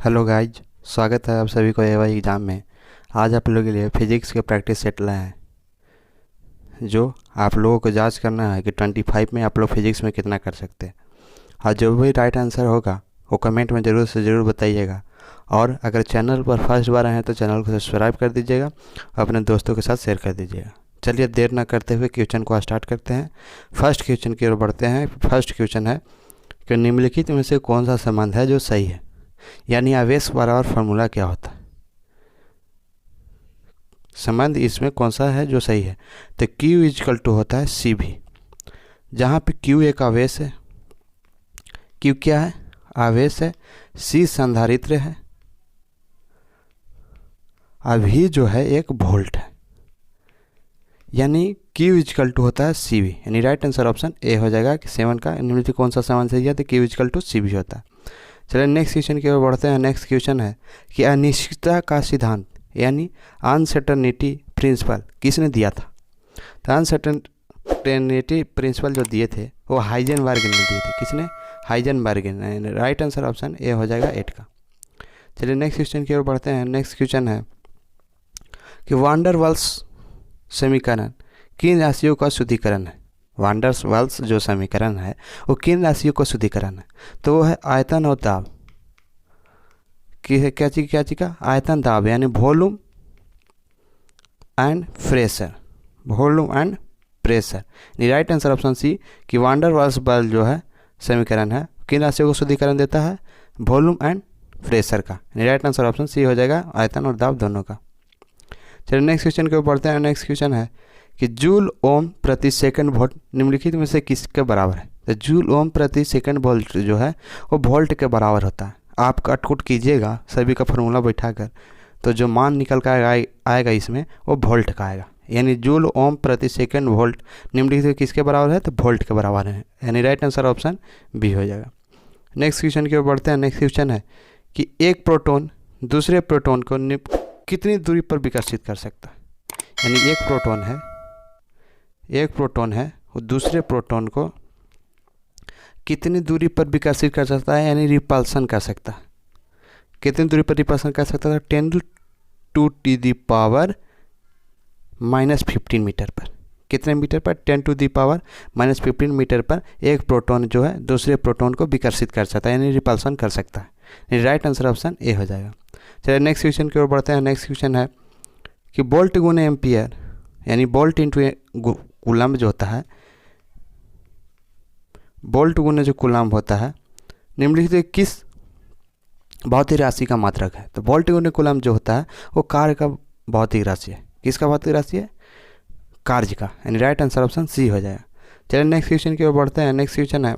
Hello guys, स्वागत है आप सभी को एवाई एग्ज़ाम में। आज आप लोगों के लिए फिजिक्स के प्रैक्टिस सेट लाए हैं, जो आप लोगों को जांच करना है कि 25 में आप लोग फिजिक्स में कितना कर सकते हैं। और जो भी राइट आंसर होगा वो कमेंट में ज़रूर से ज़रूर बताइएगा। और अगर चैनल पर फर्स्ट बार आए हैं तो चैनल को सब्सक्राइब कर दीजिएगा और अपने दोस्तों के साथ शेयर कर दीजिएगा। चलिए देर ना करते हुए क्वेश्चन को स्टार्ट करते हैं। फर्स्ट क्वेश्चन की ओर बढ़ते हैं। फर्स्ट क्वेश्चन है कि निम्नलिखित में से कौन सा संबंध है जो सही है, यानी आवेश बराबर फार्मूला क्या होता है। संबंध इसमें कौन सा है जो सही है, तो Q इजकल टू होता है सी भी, जहाँ पे Q एक आवेश है, Q क्या है, आवेश है, C संधारित्र है, अभी जो है एक वोल्ट है, यानी Q इजकल टू होता है सी भी, यानी राइट आंसर ऑप्शन ए हो जाएगा कि 7 का निम्नलिखित कौन सा संबंध सही है, तो Q इजकल टू सी भी होता है। चलिए नेक्स्ट क्वेश्चन की ओर बढ़ते हैं। नेक्स्ट क्वेश्चन है कि अनिश्चितता का सिद्धांत यानी अनसर्टेनिटी प्रिंसिपल किसने दिया था। तो अनसर्टेनिटी प्रिंसिपल जो दिए थे वो हाइजेनबर्ग ने दिए थे। किसने, हाइजेनबर्ग ने। राइट आंसर ऑप्शन ए हो जाएगा 8 का। चलिए नेक्स्ट क्वेश्चन की ओर बढ़ते हैं। नेक्स्ट क्वेश्चन है कि वांडर वाल्स समीकरण किन राशियों का शुद्धिकरण है। वांडर्स वाल्स जो समीकरण है वो किन राशियों का शुद्धिकरण है, तो वो है आयतन और दाब की। क्या चीज़ का, आयतन दाब यानी volume and pressure, volume and pressure. Right answer option C कि वांडर वाल्स बल जो है समीकरण है किन राशियों को शुद्धिकरण देता है, वॉल्यूम एंड प्रेशर का। राइट आंसर ऑप्शन सी हो जाएगा, आयतन और दाब दोनों का। चलिए नेक्स्ट क्वेश्चन के ऊपर पढ़ते हैं। नेक्स्ट क्वेश्चन है कि जूल ओम प्रति सेकंड वोल्ट निम्नलिखित में से किसके बराबर है। तो जूल ओम प्रति सेकंड वोल्ट जो है वो वोल्ट के बराबर होता है। आप कटकुट कीजिएगा सभी का फार्मूला बैठाकर, तो जो मान निकल कर आएगा इसमें वो वोल्ट का आएगा, यानी जूल ओम प्रति सेकंड वोल्ट निम्नलिखित किसके बराबर है, तो वोल्ट के बराबर है, यानी राइट आंसर ऑप्शन बी हो जाएगा। नेक्स्ट क्वेश्चन की ओर बढ़ते हैं। नेक्स्ट क्वेश्चन है कि एक प्रोटॉन दूसरे प्रोटॉन को कितनी दूरी पर विकसित कर सकता है। यानी एक प्रोटॉन है वो दूसरे प्रोटॉन को कितनी दूरी पर विकसित कर सकता है, यानी रिपल्सन कर सकता है। कितनी दूरी पर रिपल्सन कर सकता है, 10 टू दी पावर -15 मीटर पर। कितने मीटर पर, 10 टू दी पावर -15 मीटर पर एक प्रोटॉन जो है दूसरे प्रोटॉन को विकसित कर सकता है, यानी रिपल्सन कर सकता है। राइट आंसर ऑप्शन ए हो जाएगा। चलिए नेक्स्ट क्वेश्चन की ओर बढ़ते हैं। नेक्स्ट क्वेश्चन है कि वोल्ट गुने एम्पियर यानी वोल्ट इंटू कूलम्ब जो होता है, वोल्ट गुने जो कूलम्ब होता है निम्नलिखित किस भौतिक राशि का मात्रक है। तो वोल्ट गुने कूलम्ब जो होता है वो कार्य का भौतिक राशि है। किसका भौतिक राशि है, कार्य का, यानी राइट आंसर ऑप्शन सी हो जाएगा। चलिए नेक्स्ट क्वेश्चन की ओर बढ़ते हैं। नेक्स्ट क्वेश्चन है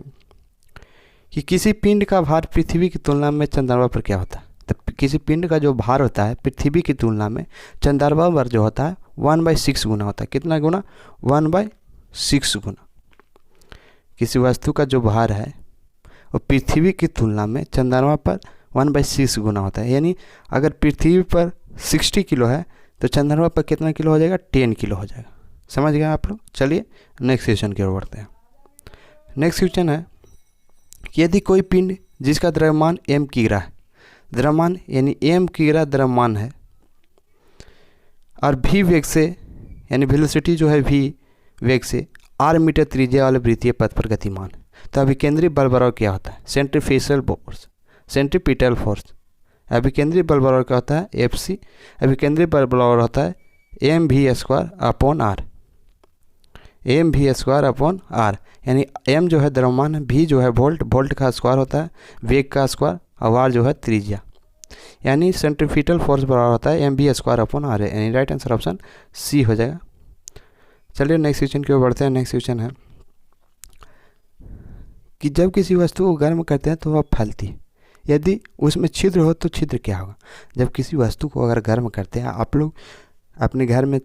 कि किसी पिंड का भार पृथ्वी की तुलना में चंद्रमा पर क्या होता है। तो किसी पिंड का जो भार होता है पृथ्वी की तुलना में चंद्रमा पर जो होता है 1/6 गुना होता है। कितना गुना, 1/6 गुना। किसी वस्तु का जो भार है वो पृथ्वी की तुलना में चंद्रमा पर 1/6 गुना होता है, यानी अगर पृथ्वी पर 60 किलो है तो चंद्रमा पर कितना किलो हो जाएगा, 10 किलो हो जाएगा। समझ गए आप लोग। चलिए नेक्स्ट क्वेश्चन की ओर बढ़ते हैं। नेक्स्ट क्वेश्चन है कि यदि कोई पिंड जिसका द्रव्यमान m किग्रा है, द्रव्यमान यानी m किग्रा द्रव्यमान है, और v वेग से यानी वेलोसिटी जो है v वेग से r मीटर त्रिज्या वाले वृत्तीय पथ पर गतिमान है, तो अभिकेंद्री बल बराबर क्या होता है, सेंट्रीफ्यूगल फोर्स, सेंट्रीपिटल फोर्स। अभिकेंद्री बल बराबर क्या होता है, Fc। अभिकेंद्री बल बराबर होता है mv² अपॉन r, mv²/r, यानी m जो है द्रव्यमान है, v जो है वोल्ट, वोल्ट का स्क्वायर होता है वेग का स्क्वायर, और r जो है त्रिज्या, यानी सेंट्रीफ्यूगल फोर्स बराबर होता है mv²/r, यानी राइट आंसर ऑप्शन सी हो जाएगा। चलिए नेक्स्ट क्वेश्चन की ओर बढ़ते हैं। नेक्स्ट क्वेश्चन है कि जब किसी वस्तु को गर्म करते हैं तो वह फैलती है, यदि उसमें छिद्र हो तो छिद्र क्या होगा। जब किसी वस्तु को अगर गर्म करते हैं, आप लोग अपने घर में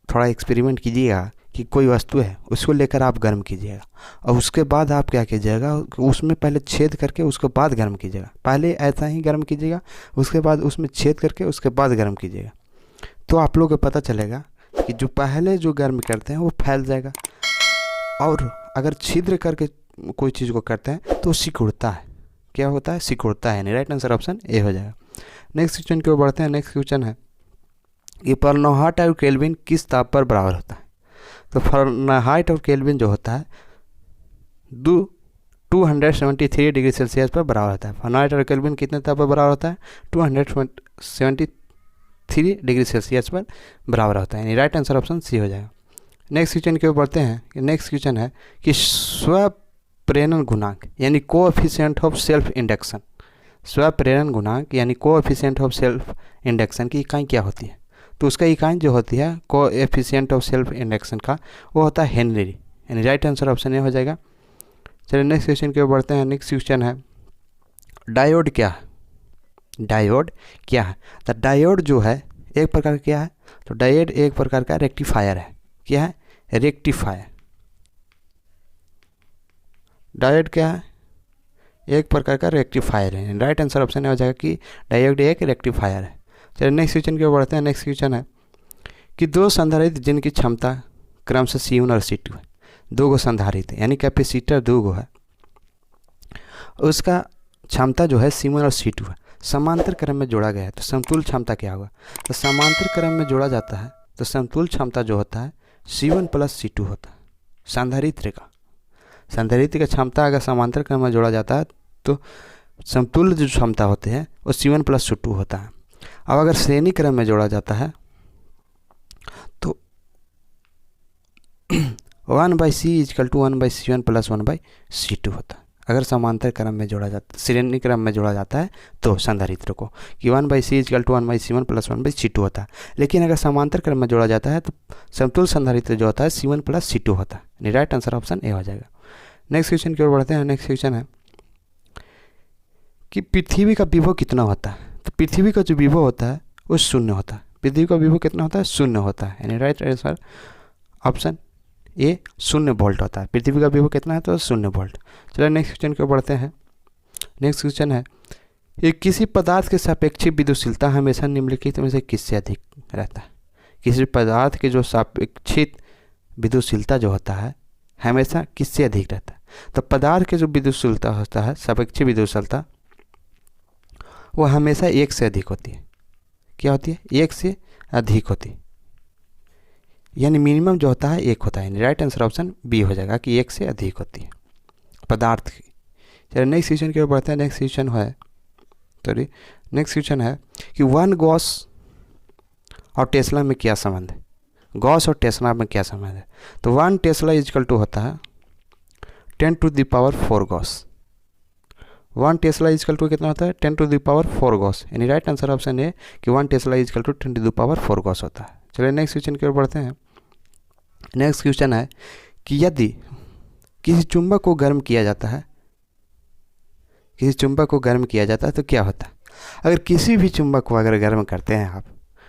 थोड़ा एक्सपेरिमेंट कीजिएगा कि कोई वस्तु है उसको लेकर आप गर्म कीजिएगा, और उसके बाद आप क्या कीजिएगा, उसमें पहले छेद करके उसके बाद गर्म कीजिएगा। पहले ऐसा ही गर्म कीजिएगा, उसके बाद उसमें छेद करके उसके बाद गर्म कीजिएगा, तो आप लोगों को पता चलेगा कि जो पहले जो गर्म करते हैं वो फैल जाएगा, और अगर छिद्र करके कोई चीज़ को करते हैं तो सिकुड़ता है। क्या होता है, सिकुड़ता है, यानी राइट आंसर ऑप्शन ए हो जाएगा। नेक्स्ट क्वेश्चन की ओर बढ़ते हैं। नेक्स्ट क्वेश्चन है कि फारेनहाइट और केल्विन किस ताप पर बराबर होता है। तो फारेनहाइट और केल्विन जो होता है 273 डिग्री सेल्सियस पर बराबर होता है। फारेनहाइट और केल्विन कितने ताप पर बराबर होता है, 273 डिग्री सेल्सियस पर बराबर होता है, यानी राइट आंसर ऑप्शन सी हो जाएगा। नेक्स्ट क्वेश्चन की ओर बढ़ते हैं। नेक्स्ट क्वेश्चन है कि स्वप्रेरण गुणांक यानी कोएफिशिएंट ऑफ सेल्फ इंडक्शन, स्वप्रेरण गुणांक यानी कोएफिशिएंट ऑफ सेल्फ इंडक्शन की इकाई क्या होती है। तो उसका इकाई जो होती है कोएफिशिएंट ऑफ सेल्फ इंडक्शन का, वो होता है हेनरी, यानी राइट आंसर ऑप्शन ए हो जाएगा। चलिए नेक्स्ट क्वेश्चन की ओर बढ़ते हैं। नेक्स्ट क्वेश्चन है डायोड क्या है। डायोड क्या है, तो डायोड जो है एक प्रकार क्या है, तो डायोड एक प्रकार का रेक्टिफायर है। क्या है, रेक्टिफायर। डायोड क्या है, एक प्रकार का रेक्टिफायर है, राइट आंसर ऑप्शन हो जाएगा कि डायोड एक रेक्टिफायर है। चलिए नेक्स्ट क्वेश्चन की ओर बढ़ते हैं। नेक्स्ट क्वेश्चन है कि दो संधारित्र जिनकी क्षमता क्रमशः C1 और C2 है, दो गो संधारित्र यानी कैपेसिटर दो गो है, उसका क्षमता जो है C1 और C2 है, समांतर क्रम में जोड़ा गया है, तो समतुल्य क्षमता क्या होगा। तो समांतर क्रम में जोड़ा जाता है तो समतुल्य क्षमता जो होता है C1 प्लस C2 होता है। संधारित्र का क्षमता अगर समांतर क्रम में जोड़ा जाता है तो समतुल्य जो क्षमता होते हैं वो C1 प्लस C2 होता है। अब अगर श्रेणी क्रम में जोड़ा जाता है तो 1/C is equal to 1/C1 plus 1/C2 होता है। अगर समांतर क्रम में जोड़ा जाता, श्रेणी क्रम में जोड़ा जाता है तो संधारित्र को कि 1/C is equal to 1/C1 plus 1/C2 होता है। लेकिन अगर समांतर क्रम में जोड़ा जाता है तो समतुल्य संधारित्र जो होता है C1 प्लस C2 होता है, राइट आंसर ऑप्शन ए हो जाएगा। नेक्स्ट क्वेश्चन की ओर बढ़ते हैं। नेक्स्ट क्वेश्चन है कि पृथ्वी का विभव कितना होता है। तो पृथ्वी का जो विभव होता है वो शून्य होता है। पृथ्वी का विभव कितना होता है, शून्य होता है, यानी राइट आंसर ऑप्शन ए 0 वोल्ट होता है। पृथ्वी का विभव कितना है, तो 0 वोल्ट। चलिए नेक्स्ट क्वेश्चन की ओर बढ़ते हैं। नेक्स्ट क्वेश्चन है कि किसी पदार्थ की सापेक्षिक विद्युतशीलता हमेशा निम्नलिखित में से किससे अधिक रहता है। किसी पदार्थ की जो सापेक्षिक विद्युतशीलता जो होता है हमेशा किससे अधिक रहता है। तो पदार्थ की जो विद्युतशीलता होता है, सापेक्षिक विद्युतशीलता, वो हमेशा 1 से अधिक होती है। क्या होती है, 1 से अधिक होती है, यानी मिनिमम जो होता है 1 होता है, राइट आंसर ऑप्शन बी हो जाएगा कि 1 से अधिक होती है पदार्थ की। चलिए नेक्स्ट क्वेश्चन की ओर बढ़ते हैं। नेक्स्ट क्वेश्चन है कि वन गॉस और टेस्ला में क्या संबंध है। गॉस और टेस्ला में क्या संबंध है। तो 1 टेस्ला इजकल टू होता है 10⁴ गॉस। 1 टेस्ला इजकल टू कितना होता है, 10⁴ गॉस, यानी राइट आंसर ऑप्शन है कि 1 टेस्ला इजकल टू 10⁴ गॉस होता है। चलिए नेक्स्ट क्वेश्चन की ओर बढ़ते हैं। नेक्स्ट क्वेश्चन है कि यदि किसी चुंबक को गर्म किया जाता है, तो क्या होता है। अगर किसी भी चुंबक को अगर गर्म करते हैं आप,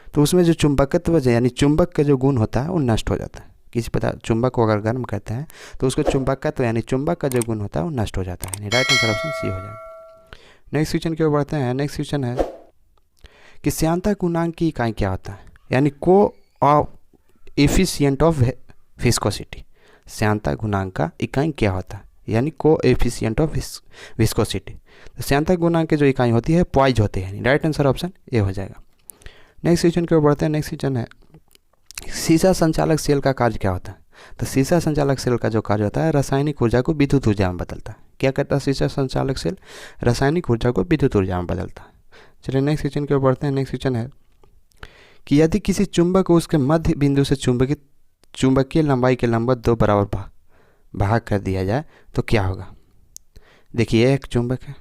तो उसमें जो चुंबकत्व यानी चुंबक का जो गुण होता है वो नष्ट हो जाता है। किसी चुंबक को अगर गर्म करते हैं तो उसको चुंबकत्व यानी चुंबक का जो गुण होता है वो नष्ट हो जाता है, यानी राइट आंसर ऑप्शन सी हो जाएगा। नेक्स्ट क्वेश्चन की ओर बढ़ते हैं। नेक्स्ट क्वेश्चन है कि श्यानता गुणांक की इकाई क्या होता है, यानी कोएफिशिएंट ऑफ विस्कोसिटी। श्यानता गुणांक का इकाई क्या होता है, यानी कोएफिशिएंट ऑफ विस्कोसिटी। तो श्यानता गुणांक की जो इकाई होती है पॉइज होते हैं, राइट आंसर ऑप्शन ए हो जाएगा। नेक्स्ट क्वेश्चन की ओर बढ़ते हैं। नेक्स्ट क्वेश्चन है सीसा संचालक सेल का कार्य क्या होता है। तो सीसा संचालक सेल का जो कार्य होता है रासायनिक ऊर्जा को विद्युत ऊर्जा में बदलता है। क्या करता है सीसा संचालक सेल, रासायनिक ऊर्जा को विद्युत ऊर्जा में बदलता है। चलिए नेक्स्ट क्वेश्चन की ओर बढ़ते हैं। नेक्स्ट क्वेश्चन है कि यदि किसी चुंबक को उसके मध्य बिंदु से चुंबकीय लंबाई के लंबवत 2 बराबर भाग कर दिया जाए तो क्या होगा। देखिए एक चुंबक है,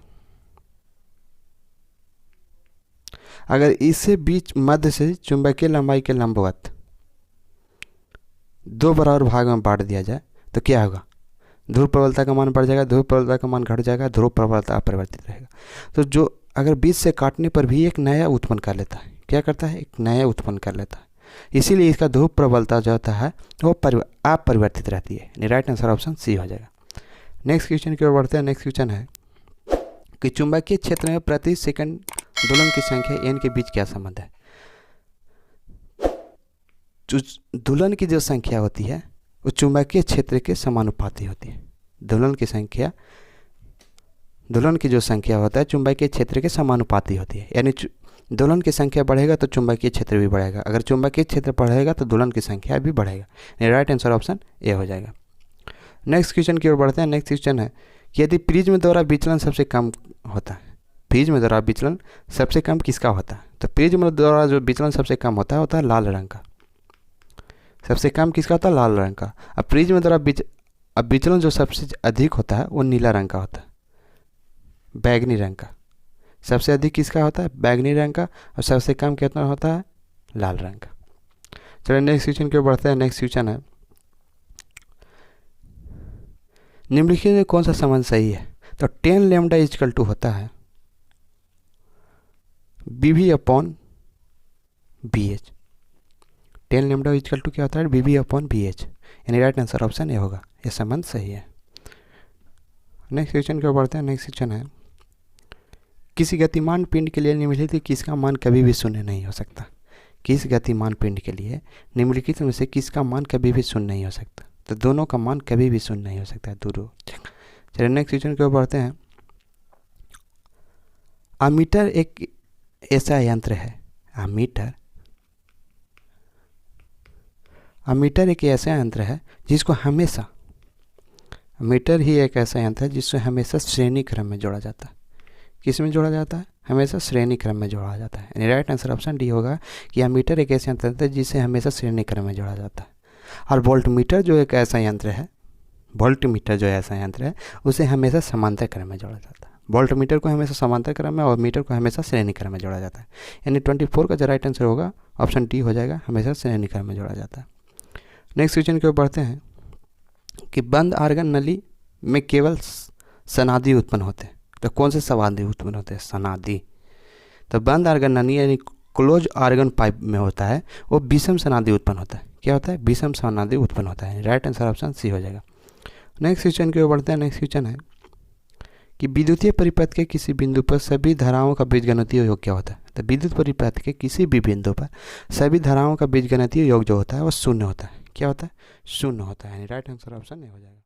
अगर इससे बीच मध्य से चुंबकीय लंबाई के लंबवत 2 बराबर भाग में बांट दिया जाए तो क्या होगा, ध्रुव प्रबलता का मान बढ़ जाएगा, ध्रुव प्रबलता का मान घट जाएगा, ध्रुव प्रबलता अपरिवर्तित रहेगा। तो जो अगर बीच से काटने पर भी एक नया उत्पन्न कर लेता है, क्या करता है, एक नया उत्पन्न कर लेता है, इसीलिए इसका ध्रुव प्रबलता जो होता है वो अपरिवर्तित रहती है, राइट आंसर ऑप्शन सी हो जाएगा। नेक्स्ट क्वेश्चन की ओर बढ़ते हैं। नेक्स्ट क्वेश्चन है कि चुंबकीय क्षेत्र में प्रति सेकंड दोलन की संख्या n के बीच क्या संबंध है। दोलन की जो संख्या होती है वो चुंबकीय क्षेत्र के समानुपाती होती है। दोलन की संख्या दोलन की जो संख्या होता है चुंबकीय क्षेत्र के समानुपाती होती है, यानी दोलन की संख्या बढ़ेगा तो चुंबकीय क्षेत्र भी बढ़ेगा, अगर चुंबकीय क्षेत्र बढ़ेगा तो दोलन की संख्या भी बढ़ेगा। राइट आंसर ऑप्शन ए हो जाएगा। नेक्स्ट क्वेश्चन की ओर बढ़ते हैं। नेक्स्ट क्वेश्चन है कि यदि प्रिज्म द्वारा विचलन सबसे कम होता है, प्रिज्म द्वारा विचलन सबसे कम किसका होता है? तो प्रिज्म द्वारा जो विचलन सबसे कम होता है लाल रंग का। सबसे कम किसका होता है? लाल रंग का। अब प्रिज्म द्वारा विचलन जो सबसे अधिक होता है वो नीला रंग का होता है, बैगनी रंग का। सबसे अधिक किसका होता है? बैगनी रंग का। और सबसे कम कितना होता है? लाल रंग का। चलिए नेक्स्ट क्वेश्चन की ओर बढ़ते हैं। नेक्स्ट क्वेश्चन है निम्नलिखित में कौन सा संबंध सही है? तो 10 लैम्डा इक्वल टू होता है BV upon BH। 10 lambda equal to क्या होता है? BV अपॉन BH, यानी राइट आंसर ऑप्शन ए होगा। यह संबंध सही है। नेक्स्ट क्वेश्चन की ओर बढ़ते हैं। नेक्स्ट क्वेश्चन है किसी गतिमान पिंड के लिए निम्नलिखित किसका मान कभी भी शून्य नहीं हो सकता? किस गतिमान पिंड के लिए निम्नलिखित में से किसका मान कभी भी शून्य नहीं हो सकता? तो दोनों का मान कभी भी शून्य नहीं हो सकता है, दोनों। चलिए नेक्स्ट क्वेश्चन की ओर बढ़ते हैं। अमीटर एक ऐसा यंत्र है, अमीटर एक ऐसा यंत्र है जिसको हमेशा, मीटर ही एक ऐसा यंत्र है जिससे हमेशा श्रेणी क्रम में जोड़ा जाता है। किस में जोड़ा जाता है? हमेशा श्रेणी क्रम में जोड़ा जाता है, यानी राइट आंसर ऑप्शन डी होगा कि अमीटर एक ऐसा यंत्र है जिसे हमेशा श्रेणी क्रम में जोड़ा जाता है। और वोल्टमीटर जो एक ऐसा यंत्र है, वोल्टमीटर जो ऐसा यंत्र है उसे हमेशा समांतर क्रम में जोड़ा जाता है। वोल्टमीटर को हमेशा समांतर क्रम में और मीटर को हमेशा श्रेणी क्रम में जोड़ा जाता है, यानी 24 का जो राइट आंसर होगा ऑप्शन डी हो जाएगा, हमेशा श्रेणी क्रम में जोड़ा जाता है। नेक्स्ट क्वेश्चन की ओर बढ़ते हैं कि बंद आर्गन नली में केवल सनादि उत्पन्न होते हैं। तो कौन से सनादि उत्पन्न होते हैं? सनादि। तो बंद आर्गन नली यानी क्लोज आर्गन पाइप में होता है वो विषम सनादि उत्पन्न होता है। क्या होता है? विषम सनादि उत्पन्न होता है, राइट आंसर ऑप्शन सी हो जाएगा। नेक्स्ट क्वेश्चन की ओर बढ़ते हैं। नेक्स्ट क्वेश्चन है कि विद्युतीय परिपथ के किसी बिंदु पर सभी धाराओं का बीजगणितीय योग क्या होता है? तो विद्युत परिपथ के किसी भी बिंदु पर सभी धाराओं का बीजगणितीय योग जो होता है वो शून्य होता है। क्या होता है? शून्य होता है, यानी राइट आंसर ऑप्शन नहीं हो जाएगा।